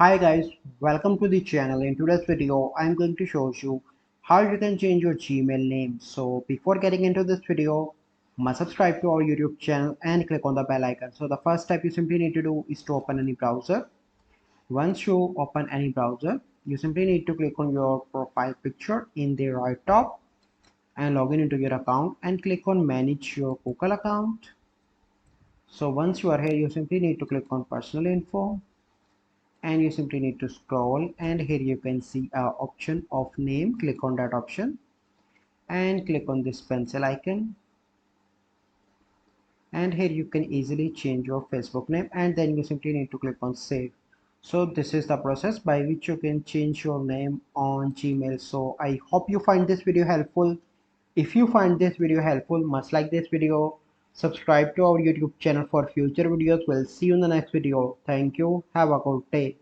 Hi guys, welcome to the channel. In today's video, I'm going to show you how you can change your Gmail name. So before getting into this video, must subscribe to our YouTube channel and click on the bell icon. So the first step you simply need to do is to open any browser. Once you open any browser, you simply need to click on your profile picture in the right top and log in into your account and click on manage your Google account. So once you are here, you simply need to click on personal info and you simply need to scroll, and here you can see a option of name. Click on that option and click on this pencil icon, and here you can easily change your Facebook name, and then you simply need to click on save. So this is the process by which you can change your name on Gmail. So I hope you find this video helpful. If you find this video helpful, must like this video, subscribe to our YouTube channel for future videos. We'll see you in the next video. Thank you, have a good day.